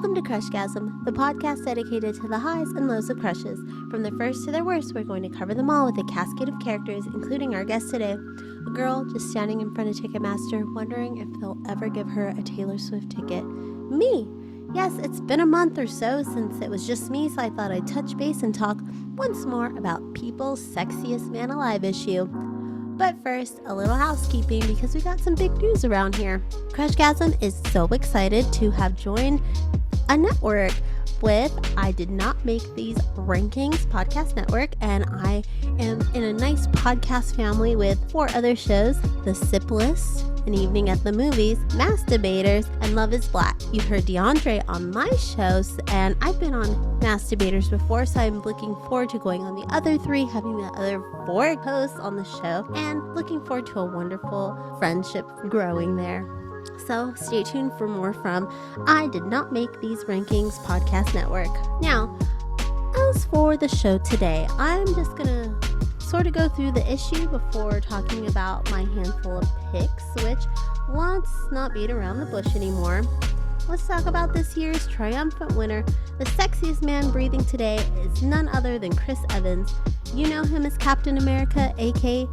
Welcome to Crushgasm, the podcast dedicated to the highs and lows of crushes. From the first to the worst, we're going to cover them all with a cascade of characters, including our guest today, a girl just standing in front of Ticketmaster, wondering if they'll ever give her a Taylor Swift ticket. Me! Yes, it's been a month or so since it was just me, so I thought I'd touch base and talk once more about People's Sexiest Man Alive issue. But first, a little housekeeping because we got some big news around here. Crushgasm is so excited to have joined a network with I Did Not Make These Rankings podcast network, and I am in a nice podcast family with 4 other shows: The Sip List, An Evening at the Movies, Masturbators, and Love is Black. You heard DeAndre on my shows, and I've been on Masturbators before, so I'm looking forward to going on the other 3, having the other 4 hosts on the show, and looking forward to a wonderful friendship growing there. So stay tuned for more from I Did Not Make These Rankings podcast network. Now, as for the show today, I'm just gonna sort of go through the issue before talking about my handful of picks, which let's not beat around the bush anymore. Let's talk about this year's triumphant winner. The sexiest man breathing today is none other than Chris Evans. You know him as Captain America, aka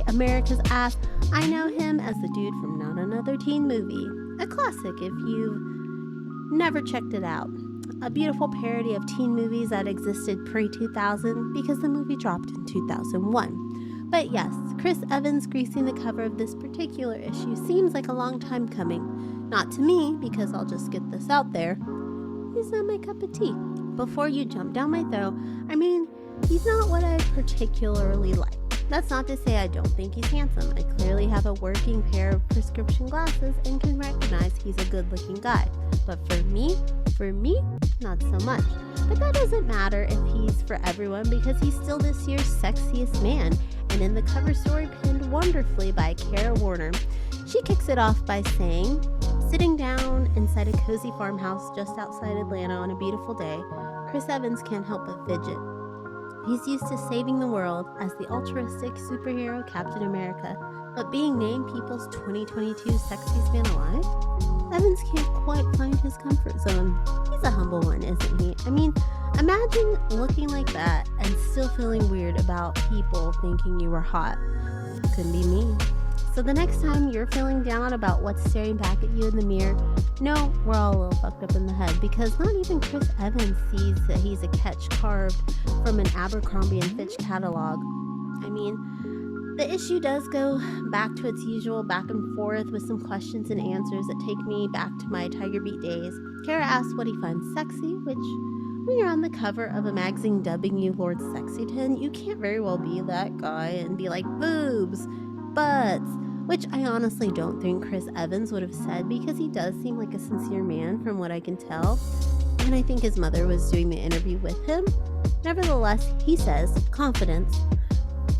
America's Ass. I know him as the dude from Not Another Teen Movie, a classic if you've never checked it out. A beautiful parody of teen movies that existed pre-2000 because the movie dropped in 2001. But yes, Chris Evans gracing the cover of this particular issue seems like a long time coming. Not to me, because I'll just get this out there, he's not my cup of tea. Before you jump down my throat, he's not what I particularly like. That's not to say I don't think he's handsome. I clearly have a working pair of prescription glasses and can recognize he's a good-looking guy. But for me, not so much. But that doesn't matter if he's for everyone because he's still this year's sexiest man. And in the cover story penned wonderfully by Kara Warner, she kicks it off by saying, sitting down inside a cozy farmhouse just outside Atlanta on a beautiful day, Chris Evans can't help but fidget. He's used to saving the world as the altruistic superhero Captain America, but being named People's 2022 Sexiest Man Alive? Evans can't quite find his comfort zone. He's a humble one, isn't he? Imagine looking like that and still feeling weird about people thinking you were hot. Couldn't be me. So the next time you're feeling down about what's staring back at you in the mirror, no, we're all a little fucked up in the head because not even Chris Evans sees that he's a catch carved from an Abercrombie & Fitch catalog. The issue does go back to its usual back and forth with some questions and answers that take me back to my Tiger Beat days. Kara asks what he finds sexy, which when you're on the cover of a magazine dubbing you Lord Sexyton, you can't very well be that guy and be like boobs, butts, which I honestly don't think Chris Evans would have said because he does seem like a sincere man from what I can tell, and I think his mother was doing the interview with him. Nevertheless, he says, confidence,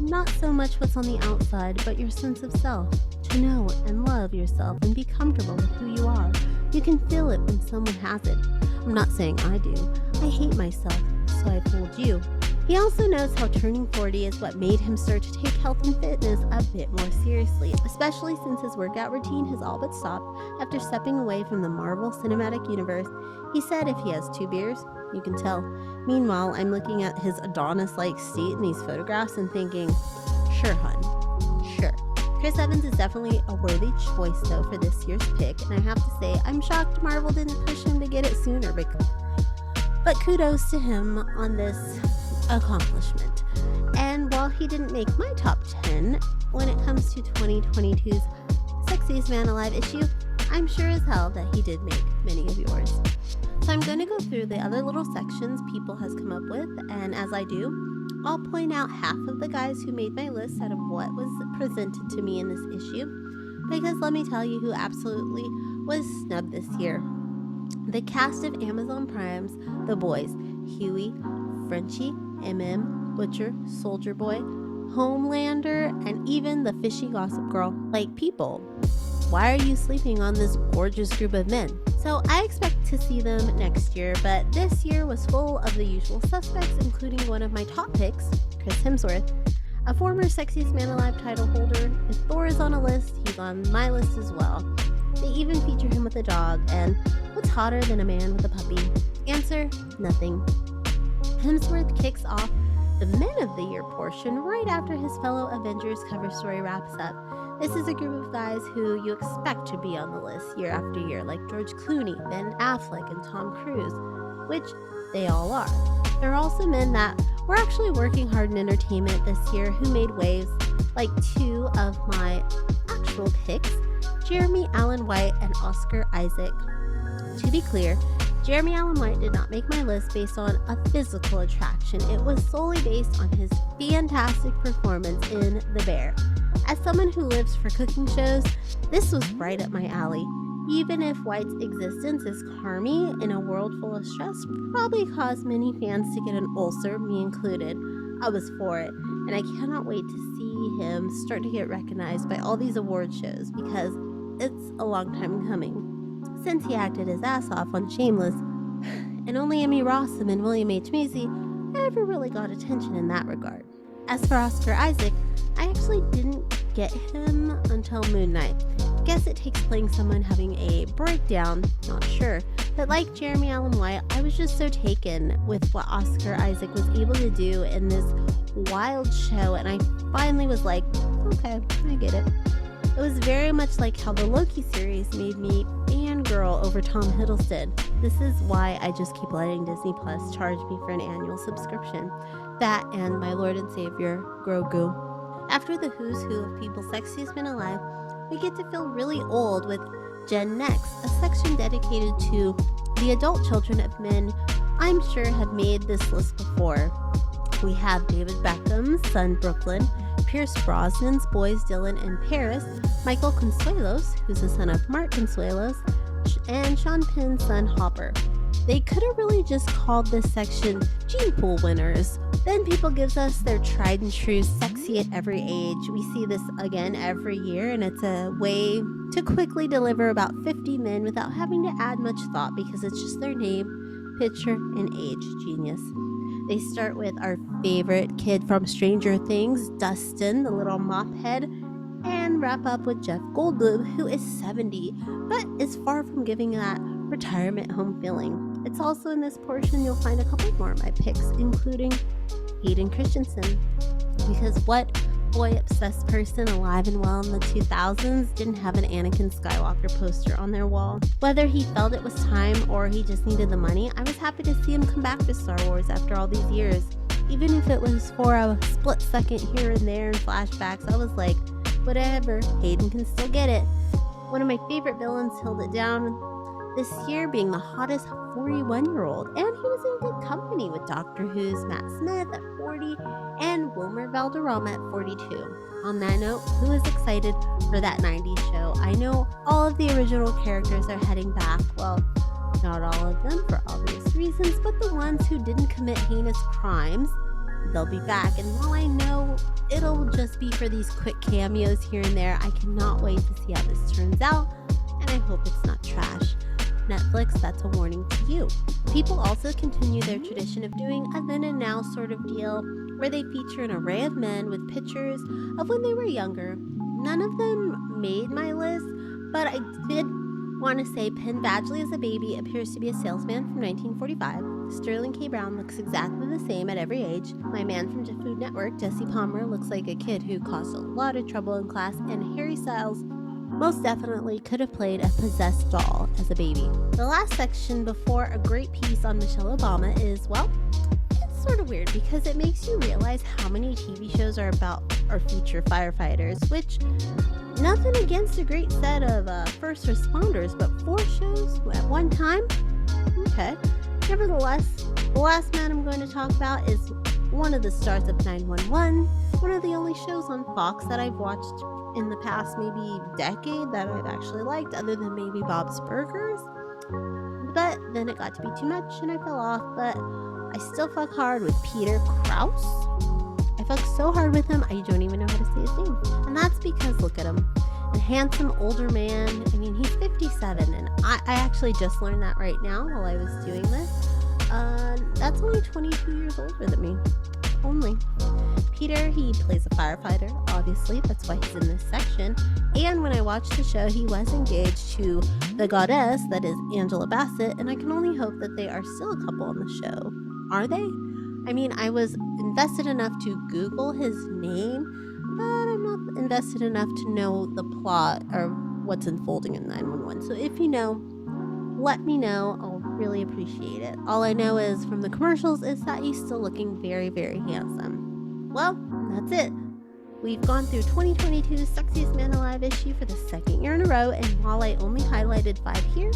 not so much what's on the outside, but your sense of self, to know and love yourself and be comfortable with who you are. You can feel it when someone has it. I'm not saying I do. I hate myself, so I told you. He also knows how turning 40 is what made him start to take health and fitness a bit more seriously, especially since his workout routine has all but stopped after stepping away from the Marvel Cinematic Universe. He said if he has 2 beers, you can tell. Meanwhile, I'm looking at his Adonis-like state in these photographs and thinking, sure, hun, sure. Chris Evans is definitely a worthy choice, though, for this year's pick, and I have to say, I'm shocked Marvel didn't push him to get it sooner, but kudos to him on this accomplishment. And while he didn't make my top 10 when it comes to 2022's Sexiest Man Alive issue, I'm sure as hell that he did make many of yours. So I'm going to go through the other little sections people has come up with, and as I do, I'll point out half of the guys who made my list out of what was presented to me in this issue, because let me tell you who absolutely was snubbed this year. The cast of Amazon Prime's The Boys, Huey, Frenchie, MM, Butcher, Soldier Boy, Homelander, and even the fishy Gossip Girl. Like, people, why are you sleeping on this gorgeous group of men? So I expect to see them next year, but this year was full of the usual suspects, including one of my top picks, Chris Hemsworth, a former Sexiest Man Alive title holder. If Thor is on a list, he's on my list as well. They even feature him with a dog, and What's hotter than a man with a puppy? Answer, nothing. Hemsworth kicks off the Men of the Year portion right after his fellow Avengers cover story wraps up. This is a group of guys who you expect to be on the list year after year, like George Clooney, Ben Affleck, and Tom Cruise, which they all are. There are also men that were actually working hard in entertainment this year who made waves, like two of my actual picks, Jeremy Allen White and Oscar Isaac. To be clear, Jeremy Allen White did not make my list based on a physical attraction. It was solely based on his fantastic performance in The Bear. As someone who lives for cooking shows, this was right up my alley. Even if White's existence is carmy in a world full of stress, probably caused many fans to get an ulcer, me included. I was for it, and I cannot wait to see him start to get recognized by all these award shows because it's a long time coming. Since he acted his ass off on Shameless, and only Emmy Rossum and William H. Macy ever really got attention in that regard. As for Oscar Isaac, I actually didn't get him until Moon Knight. Guess it takes playing someone having a breakdown, not sure. But like Jeremy Allen White, I was just so taken with what Oscar Isaac was able to do in this wild show, and I finally was like, okay, I get it. It was very much like how the Loki series made me fangirl over Tom Hiddleston. This is why I just keep letting Disney Plus charge me for an annual subscription. That and my Lord and Savior, Grogu. After the who's who of people sexiest men alive, we get to feel really old with Gen Next, a section dedicated to the adult children of men I'm sure have made this list before. We have David Beckham's son Brooklyn, Pierce Brosnan's boys Dylan and Paris, Michael Consuelos, who's the son of Mark Consuelos, and Sean Penn's son Hopper. They could have really just called this section Gene Pool winners. Then People gives us their tried and true sexy at every age. We see this again every year, and it's a way to quickly deliver about 50 men without having to add much thought because it's just their name, picture, and age. Genius. They start with our favorite kid from Stranger Things, Dustin, the little mop head, and wrap up with Jeff Goldblum, who is 70, but is far from giving that retirement home feeling. It's also in this portion you'll find a couple more of my picks, including Hayden Christensen, because what boy-obsessed person alive and well in the 2000s didn't have an Anakin Skywalker poster on their wall? Whether he felt it was time or he just needed the money, I was happy to see him come back to Star Wars after all these years. Even if it was for a split second here and there in flashbacks, I was like, whatever, Hayden can still get it. One of my favorite villains held it down this year, being the hottest 41-year-old, and he was in good company with Doctor Who's Matt Smith at 40 and Wilmer Valderrama at 42. On that note, who is excited for that 90s show? I know all of the original characters are heading back. Well, not all of them for obvious reasons, but the ones who didn't commit heinous crimes, they'll be back. And while I know it'll just be for these quick cameos here and there, I cannot wait to see how this turns out, and I hope it's not trash. Netflix, that's a warning to you. People also continue their tradition of doing a then and now sort of deal where they feature an array of men with pictures of when they were younger. None of them made my list, but I did want to say Penn Badgley as a baby appears to be a salesman from 1945. Sterling K. Brown looks exactly the same at every age. My man from the Food Network, Jesse Palmer, looks like a kid who caused a lot of trouble in class, and Harry Styles most definitely could have played a possessed doll as a baby. The last section before a great piece on Michelle Obama is, well, it's sort of weird because it makes you realize how many TV shows are about or feature firefighters, which, nothing against a great set of first responders, but 4 shows at one time? Okay. Nevertheless, the last man I'm going to talk about is one of the stars of 911, one of the only shows on Fox that I've watched in the past maybe decade that I've actually liked, other than maybe Bob's Burgers. But then it got to be too much and I fell off, but I still fuck hard with Peter Krause. I fuck so hard with him, I don't even know how to say his name. And that's because, look at him. A handsome older man. I mean, he's 57, and I actually just learned that right now while I was doing this. That's only 22 years older than me. Only. Peter, he plays a firefighter, obviously, that's why he's in this section. And when I watched the show, he was engaged to the goddess, that is Angela Bassett, and I can only hope that they are still a couple on the show. Are they? I mean, I was invested enough to Google his name, but I'm not invested enough to know the plot or what's unfolding in 911. So if you know, let me know. I'll really appreciate it. All I know is from the commercials is that he's still looking very, very handsome. Well, that's it. We've gone through 2022's Sexiest Man Alive issue for the second year in a row, and while I only highlighted 5 here,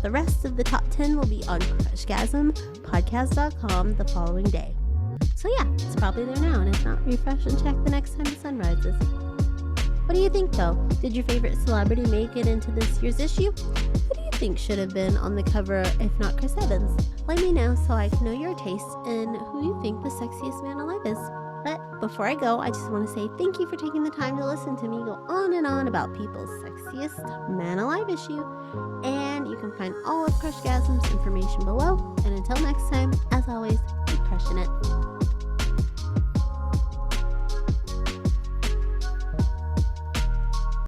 the rest of the top 10 will be on Crushgasm, podcast.com the following day. So yeah, it's probably there now, and if not, refresh and check the next time the sun rises. What do you think though? Did your favorite celebrity make it into this year's issue? Who do you think should have been on the cover if not Chris Evans? Let me know so I can know your taste and who you think the sexiest man alive is. But before I go, I just want to say thank you for taking the time to listen to me go on and on about people's sexiest man alive issue. And you can find all of Crushgasm's information below. And until next time,